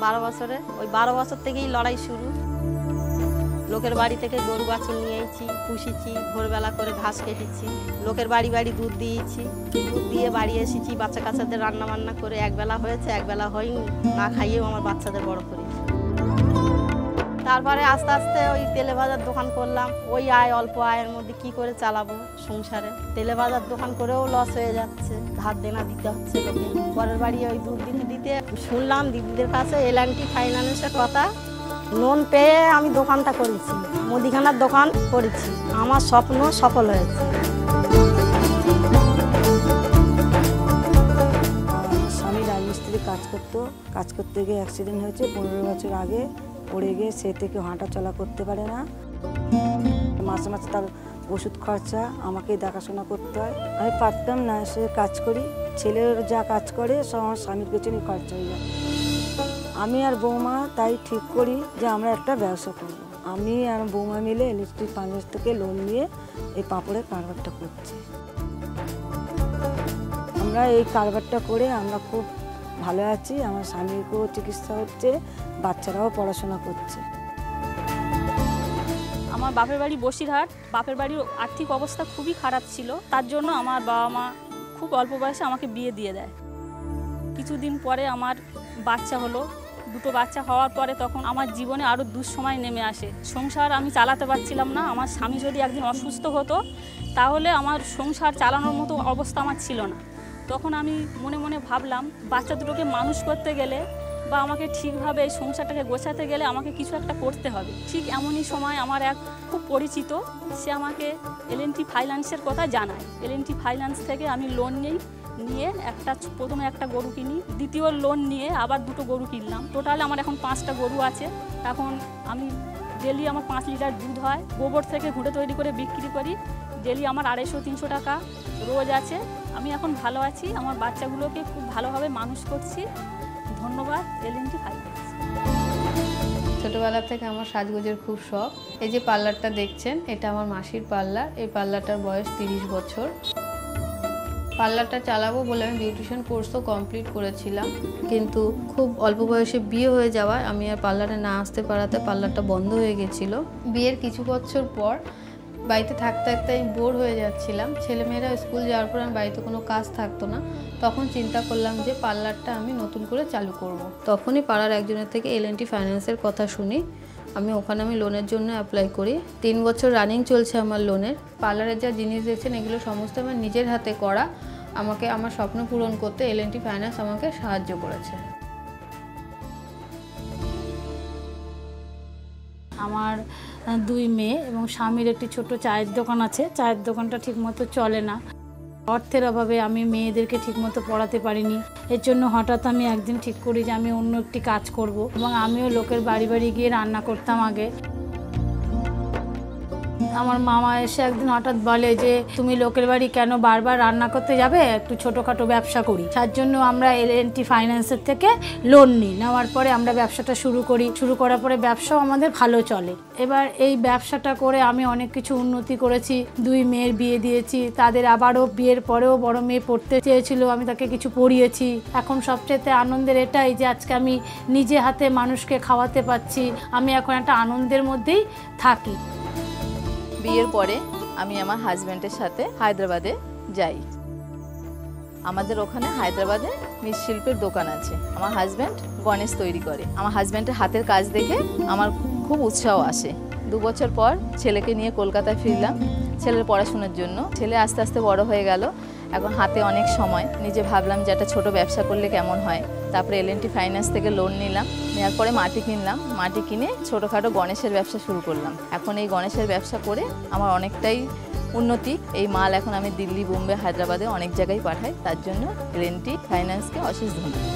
12 বছরে। ওই 12 বছর থেকেই লড়াই শুরু। লোকের বাড়ি থেকে গরু বাছুর নিয়েছি, পুষেছি, ভোরবেলা করে ঘাস কেটেছি, লোকের বাড়ি বাড়ি দুধ দিয়েছি, দুধ দিয়ে বাড়ি এসেছি, বাচ্চা কাচ্চাদের রান্না বান্না করে একবেলা হয়েছে, একবেলা হয়নি, না খাইয়েও আমার বাচ্চাদের বড় করেছি। তারপরে আস্তে আস্তে ওই তেলে ভাজার দোকান করলাম। ওই আয়, অল্প আয়ের মধ্যে কি করে চালাবো সংসারে। তেলে ভাজার দোকান করেও লস হয়ে যাচ্ছে, ধার দেনা দিতে হচ্ছে লোকে। পরের বাড়ি ওই দুধ দিতে দিতে শুনলাম দিদিদের কাছে L&T ফাইন্যান্সের কথা, লোন পেয়ে আমি দোকানটা করেছি, মুদিখানার দোকান করেছি। আমার স্বপ্ন সফল হয়েছে। স্বামী রাজমিস্ত্রি কাজ করতে গিয়ে অ্যাক্সিডেন্ট হয়েছে 15 বছর আগে। পড়ে গিয়ে সে থেকে হাঁটা চলা করতে পারে না। মাসে মাসে তার ওষুধ খরচা আমাকেই দেখাশোনা করতে হয়। আমি পারতাম না, সে কাজ করি, ছেলের যা কাজ করে সব আমার স্বামীর পেছনে খরচা হয়ে যায়। আমি আর বৌমা তাই ঠিক করি যে আমরা একটা ব্যবসা করব। আমি আর বৌমা মিলে L&T ফাইন্যান্স থেকে লোন নিয়ে এই পাঁপড়ের কারবারটা করছি। আমরা এই কারবারটা করে আমরা খুব ভালো আছি। আমার স্বামীকেও চিকিৎসা হচ্ছে, বাচ্চারাও পড়াশোনা করছে। আমার বাপের বাড়ি বসিরহাট। বাপের বাড়ির আর্থিক অবস্থা খুবই খারাপ ছিল, তার জন্য আমার বাবা মা খুব অল্প বয়সে আমাকে বিয়ে দিয়ে দেয়। কিছুদিন পরে আমার বাচ্চা হলো। দুটো বাচ্চা হওয়ার পরে তখন আমার জীবনে আরও দুঃসময় নেমে আসে। সংসার আমি চালাতে পারছিলাম না। আমার স্বামী যদি একদিন অসুস্থ হতো তাহলে আমার সংসার চালানোর মতো অবস্থা আমার ছিল না। তখন আমি মনে মনে ভাবলাম, বাচ্চা দুটোকে মানুষ করতে গেলে বা আমাকে ঠিকভাবে এই সংসারটাকে গোছাতে গেলে আমাকে কিছু একটা করতে হবে। ঠিক এমনই সময় আমার এক খুব পরিচিত, সে আমাকে L&T ফাইন্যান্সের কথা জানায়। L&T ফাইন্যান্স থেকে আমি লোন নিয়ে প্রথমে একটা গরু কিনি, দ্বিতীয় লোন নিয়ে আবার দুটো গরু কিনলাম। টোটাল আমার এখন 5টা গরু আছে। এখন আমি ডেলি আমার 5 লিটার দুধ হয়, গোবর থেকে ঘুঁটে তৈরি করে বিক্রি করি। ডেলি আমার 250-300 টাকা রোজ আছে। আমি এখন ভালো আছি, আমার বাচ্চাগুলোকে খুব ভালোভাবে মানুষ করছি। ধন্যবাদ L&T ফাইন্যান্স। ছোটোবেলা থেকে আমার সাজগোজের খুব শখ। এই যে পার্লারটা দেখছেন, এটা আমার মাসির পার্লার। এই পার্লারটার বয়স 30 বছর। পার্লারটা চালাবো বলে আমি বিউটিশিয়ান কোর্সও কমপ্লিট করেছিলাম, কিন্তু খুব অল্প বয়সে বিয়ে হয়ে যাওয়ায় আমি আর পার্লারে না আসতে পারাতে পার্লারটা বন্ধ হয়ে গেছিলো। বিয়ের কিছু বছর পর বাড়িতে থাকতে থাকতে আমি বোর হয়ে যাচ্ছিলাম। ছেলেমেয়েরা স্কুল যাওয়ার পর আমার বাড়িতে কোনো কাজ থাকতো না। তখন চিন্তা করলাম যে পার্লারটা আমি নতুন করে চালু করব। তখনই পাড়ার একজনের থেকে L&T ফাইন্যান্সের কথা শুনি। ওখানে লোনের জন্য অ্যাপ্লাই করি। 3 বছর রানিং চলছে আমার লোনের। পার্লারের যা জিনিস দেখছেন এগুলো সমস্ত আমার নিজের হাতে করা। আমাকে আমার স্বপ্ন পূরণ করতে L&T ফাইন্যান্স আমাকে সাহায্য করেছে। আমার 2 মেয়ে এবং স্বামীর একটি ছোট চায়ের দোকান আছে। চায়ের দোকানটা ঠিকমতো চলে না। অর্থের অভাবে আমি মেয়েদেরকে ঠিকমতো পড়াতে পারিনি। এর জন্য হঠাৎ আমি একদিন ঠিক করি যে আমি অন্য একটি কাজ করব, এবং আমিও লোকের বাড়ি বাড়ি গিয়ে রান্না করতাম আগে। আমার মামা এসে একদিন হঠাৎ বলে যে তুমি লোকের বাড়ি কেন বারবার রান্না করতে যাবে, একটু ছোটোখাটো ব্যবসা করি। তার জন্য আমরা L&T ফাইন্যান্সের থেকে লোন নিই। নেওয়ার পরে আমরা ব্যবসাটা শুরু করি। শুরু করার পরে ব্যবসাও আমাদের ভালো চলে। এবার এই ব্যবসাটা করে আমি অনেক কিছু উন্নতি করেছি। 2 মেয়ের বিয়ে দিয়েছি। তাদের আবারও বিয়ের পরেও বড় মেয়ে পড়তে চেয়েছিল, আমি তাকে কিছু পড়িয়েছি। এখন সবচেয়ে আনন্দের এটাই যে আজকে আমি নিজে হাতে মানুষকে খাওয়াতে পারছি। আমি এখন একটা আনন্দের মধ্যেই থাকি। বিয়ের পরে আমি আমার হাজব্যান্ডের সাথে হায়দ্রাবাদে যাই। আমাদের ওখানে হায়দ্রাবাদে মৃৎশিল্পের দোকান আছে। আমার হাজব্যান্ড গণেশ তৈরি করে। আমার হাজব্যান্ডের হাতের কাজ দেখে আমার খুব উৎসাহ আসে। 2 বছর পর ছেলেকে নিয়ে কলকাতায় ফিরলাম ছেলের পড়াশোনার জন্য। ছেলে আস্তে আস্তে বড় হয়ে গেল। এখন হাতে অনেক সময়। নিজে ভাবলাম যে একটা ছোটো ব্যবসা করলে কেমন হয়। তারপরে L&T ফাইন্যান্স থেকে লোন নিলাম। নেওয়ার পরে মাটি কিনলাম। মাটি কিনে ছোটোখাটো গণেশের ব্যবসা শুরু করলাম। এখন এই গণেশের ব্যবসা করে আমার অনেকটাই উন্নতি। এই মাল এখন আমি দিল্লি, বোম্বে, হায়দ্রাবাদে অনেক জায়গায় পাঠাই। তার জন্য L&T ফাইন্যান্সকে অশেষ ধন্যবাদ।